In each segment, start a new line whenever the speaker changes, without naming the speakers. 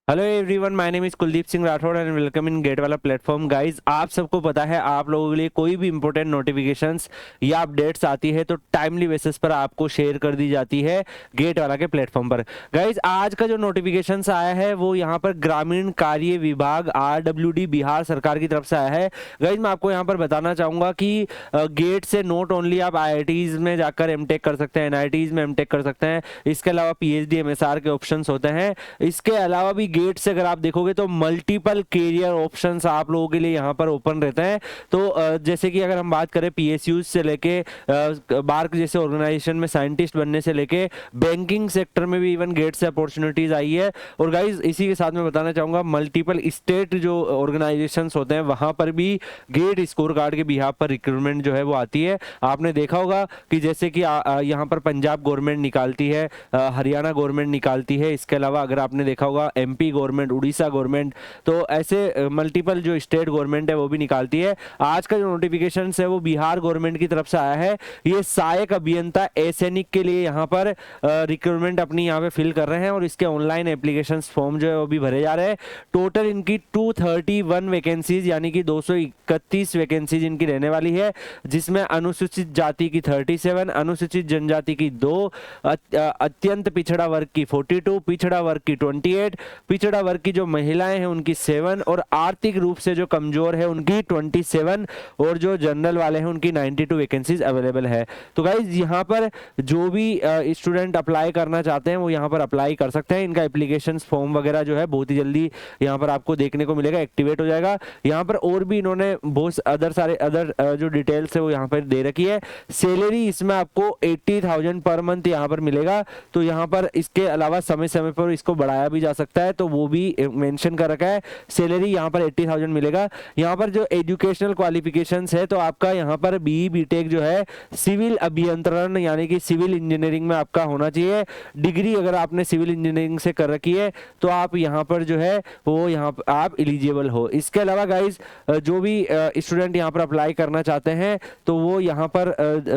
Hello everyone, my name is Kuldeep Singh Rathore and welcome in GATE वाला platform. Guys, आप सबको पता है आप लोगों के लिए कोई भी इंपॉर्टेंट नोटिफिकेशंस या अपडेट्स आती है तो टाइमली बेसिस पर आपको शेयर कर दी जाती है गेट वाला के प्लेटफॉर्म पर। गाइज, आज का जो नोटिफिकेशंस आया है वो यहाँ पर ग्रामीण कार्य विभाग RWD बिहार सरकार की तरफ से आया है। गाइज, मैं आपको यहाँ पर बताना चाहूँगा कि गेट से नॉट ओनली आप IITs में जाकर एमटेक कर सकते हैं, NITs में एमटेक कर सकते हैं, इसके अलावा PhD MSR के ऑप्शन होते हैं। इसके अलावा भी गेट से अगर आप देखोगे तो मल्टीपल कैरियर ऑप्शंस आप लोगों के लिए यहाँ पर ओपन रहते हैं। तो जैसे कि अगर हम बात करें PSUs से लेके बार्क जैसे ऑर्गेनाइजेशन में साइंटिस्ट बनने से लेके बैंकिंग सेक्टर में भी इवन गेट से अपॉर्चुनिटीज आई है। और गाइज, इसी के साथ मैं बताना चाहूंगा मल्टीपल स्टेट जो ऑर्गेनाइजेशंस होते हैं वहां पर भी गेट स्कोर कार्ड के बिहाफ पर रिक्रूटमेंट जो है वो आती है। आपने देखा होगा कि जैसे कि यहाँ पर पंजाब गवर्नमेंट निकालती है, हरियाणा गवर्नमेंट निकालती है, इसके अलावा अगर आपने देखा होगा MP गवर्नमेंट, उड़ीसा गवर्नमेंट, तो ऐसे मल्टीपल जो स्टेट गवर्नमेंट है वो भी निकालती है। आज का जो नोटिफिकेशन है वो बिहार गवर्नमेंट की तरफ से आया है। ये सहायक अभियंता एसैनिक के लिए यहाँ पर रिक्रूटमेंट अपनी यहाँ पे फिल कर रहे हैं और इसके ऑनलाइन एप्लीकेशन फॉर्म जो है वो भी भरे जा रहे हैं। टोटल इनकी 231 वैकेंसीज यानी कि 231 वैकेंसीज इनकी रहने वाली है, जिसमें अनुसूचित जाति की 37, अनुसूचित जनजाति की 2, अत्यंत पिछड़ा वर्ग की 42, पिछड़ा वर्ग की 28, पिछड़ा वर्ग की जो महिलाएं हैं उनकी 7 और आर्थिक रूप से जो कमजोर है उनकी 27 और जो जनरल वाले हैं उनकी 92 वैकेंसीज अवेलेबल है। तो गाइज, यहाँ पर जो भी स्टूडेंट अप्लाई करना चाहते हैं वो यहाँ पर अप्लाई कर सकते हैं। इनका एप्लीकेशन फॉर्म वगैरह जो है बहुत ही जल्दी यहाँ पर आपको देखने को मिलेगा, एक्टिवेट हो जाएगा। यहाँ पर और भी इन्होंने बहुत अदर जो डिटेल्स है वो यहाँ पर दे रखी है। सैलरी इसमें आपको 80,000 पर मंथ यहाँ पर मिलेगा। तो यहाँ पर इसके अलावा समय समय पर इसको बढ़ाया भी जा सकता है, तो वो भी मेंशन कर रखा है। सैलरी यहाँ पर 80,000 मिलेगा। यहाँ पर जो एजुकेशनल क्वालिफिकेशंस है तो आपका यहाँ पर BE BTech जो है सिविल अभियंत्रण यानी कि सिविल इंजीनियरिंग में आपका होना चाहिए। डिग्री अगर आपने सिविल इंजीनियरिंग से कर रखी है तो आप यहाँ पर जो है वो यहाँ पर आप एलिजिबल हो। इसके अलावा गाइज, जो भी स्टूडेंट यहाँ पर अप्लाई करना चाहते हैं तो वो यहाँ पर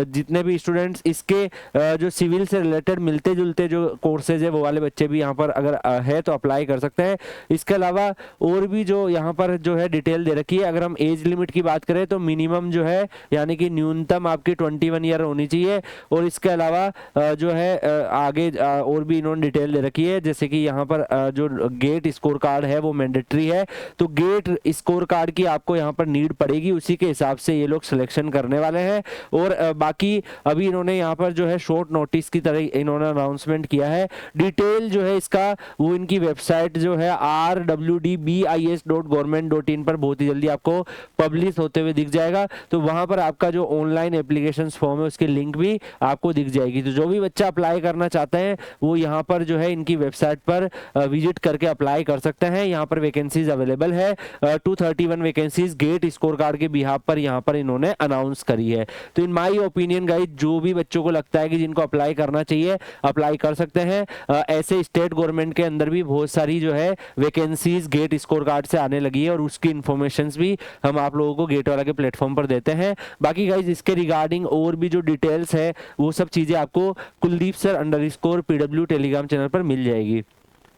जितने भी स्टूडेंट्स इसके जो सिविल से रिलेटेड मिलते जुलते जो कोर्सेज है वो वाले बच्चे भी यहाँ पर अगर है तो अप्लाई कर सकते हैं। इसके अलावा और भी जो यहाँ पर जो है डिटेल दे रखी है। अगर हम एज लिमिट की बात करें तो मिनिमम जो है यानी कि न्यूनतम आपकी 21 ईयर होनी चाहिए। और इसके अलावा जो है आगे और भी इन्होंने डिटेल दे रखी है, जैसे कि यहाँ पर जो गेट स्कोर कार्ड है वो मैंडेटरी है। तो गेट स्कोर कार्ड की आपको यहाँ पर नीड पड़ेगी, उसी के हिसाब से ये लोग सिलेक्शन करने वाले हैं। और बाकी अभी इन्होंने यहाँ पर जो है शॉर्ट नोटिस की तरह इन्होंने अनाउंसमेंट किया है। डिटेल जो है इसका वो इनकी वेबसाइट जो है rwdbis.government.in पर बहुत ही जल्दी आपको पब्लिश होते हुए दिख जाएगा। तो वहां पर आपका जो ऑनलाइन एप्लीकेशन फॉर्म है उसकी लिंक भी आपको दिख जाएगी। तो जो भी बच्चा अप्लाई करना चाहते हैं वो यहाँ पर जो है इनकी वेबसाइट पर विजिट करके अप्लाई कर सकते हैं। यहाँ पर वैकेंसीज अवेलेबल है, 231 वैकेंसीज गेट स्कोर कार्ड के बिहाफ पर यहाँ पर इन्होंने अनाउंस करी है। तो इन माई ओपिनियन गाइस, जो भी बच्चों को लगता है कि जिनको अप्लाई करना चाहिए अप्लाई कर सकते हैं। ऐसे स्टेट गवर्नमेंट के अंदर भी बहुत सारी जो है वैकेंसीज गेट स्कोर कार्ड से आने लगी है और उसकी इन्फॉर्मेशंस भी हम आप लोगों को गेट वाला के प्लेटफॉर्म पर देते हैं। बाकी गाइज, इसके रिगार्डिंग और भी जो डिटेल्स है वो सब चीजें आपको Kuldeep sir _PW Telegram channel पर मिल जाएगी।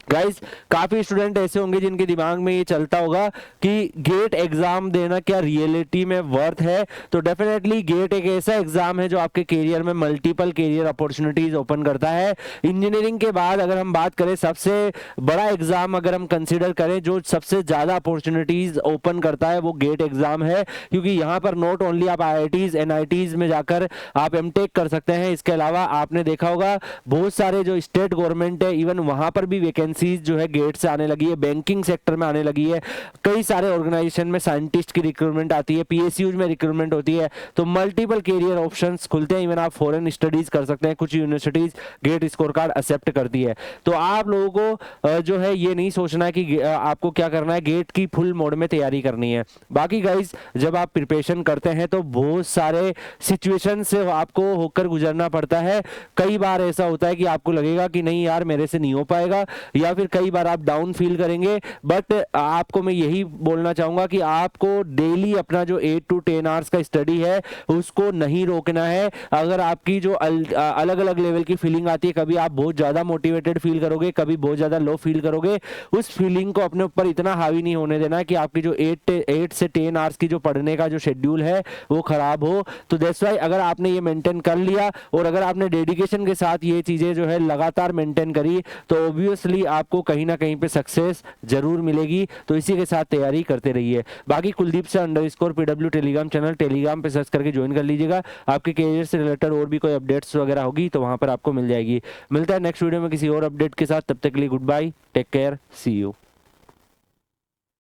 गाइज, काफी स्टूडेंट ऐसे होंगे जिनके दिमाग में ये चलता होगा कि गेट एग्जाम देना क्या रियलिटी में वर्थ है। तो डेफिनेटली गेट एक ऐसा एग्जाम है जो आपके करियर में मल्टीपल करियर अपॉर्चुनिटीज ओपन करता है। इंजीनियरिंग के बाद अगर हम बात करें सबसे बड़ा एग्जाम अगर हम कंसीडर करें जो सबसे ज्यादा अपॉर्चुनिटीज ओपन करता है वो गेट एग्जाम है, क्योंकि यहाँ पर नॉट ओनली आप IITs NITs में जाकर आप एमटेक कर सकते हैं। इसके अलावा आपने देखा होगा बहुत सारे जो स्टेट गवर्नमेंट है इवन वहां पर भी वैकेंसीज जो है गेट से आने लगी है, बैंकिंग सेक्टर में आने लगी है। कई सारे ऑर्गेनाइजेशन में साइंटिस्ट की रिक्रूटमेंट आती है, PSUs में रिक्रूटमेंट होती है। तो मल्टीपल कैरियर ऑप्शंस खुलते हैं। इवन आप फॉरेन स्टडीज कर सकते हैं, कुछ universities GATE scorecard accept करती है। तो आप लोगों को जो है ये नहीं सोचना है कि आपको क्या करना है, गेट की फुल मोड में तैयारी करनी है। बाकी गाइज, जब आप प्रिपरेशन करते हैं तो बहुत सारे सिचुएशन से आपको होकर गुजरना पड़ता है। कई बार ऐसा होता है कि आपको लगेगा कि नहीं यार मेरे से नहीं हो पाएगा, या फिर कई बार आप डाउन फील करेंगे, बट आपको मैं यही बोलना चाहूंगा कि आपको डेली अपना जो 8 to 10 आवर्स का स्टडी है उसको नहीं रोकना है। अगर आपकी जो अलग अलग लेवल की फीलिंग आती है, कभी आप बहुत ज्यादा मोटिवेटेड फील करोगे, कभी बहुत ज्यादा लो फील करोगे, उस फीलिंग को अपने ऊपर इतना हावी नहीं होने देना कि आपकी जो 8 से 10 आवर्स की जो पढ़ने का जो शेड्यूल है वो खराब हो। तो दैट्स व्हाई अगर आपने ये मेंटेन कर लिया और अगर आपने डेडिकेशन के साथ ये चीजें जो है लगातार मेंटेन करी, तो ऑब्वियसली आपको कहीं ना कहीं पे सक्सेस जरूर मिलेगी। तो इसी के साथ तैयारी करते रहिए। बाकी कुलदीप से _PW टेलीग्राम चैनल टेलीग्राम पे सर्च करके ज्वाइन कर लीजिएगा। आपके करियर से रिलेटेड और भी कोई अपडेट्स वगैरह होगी तो वहां पर आपको मिल जाएगी। मिलता है नेक्स्ट वीडियो में किसी और अपडेट के साथ, तब तक के लिए goodbye, take care, see you.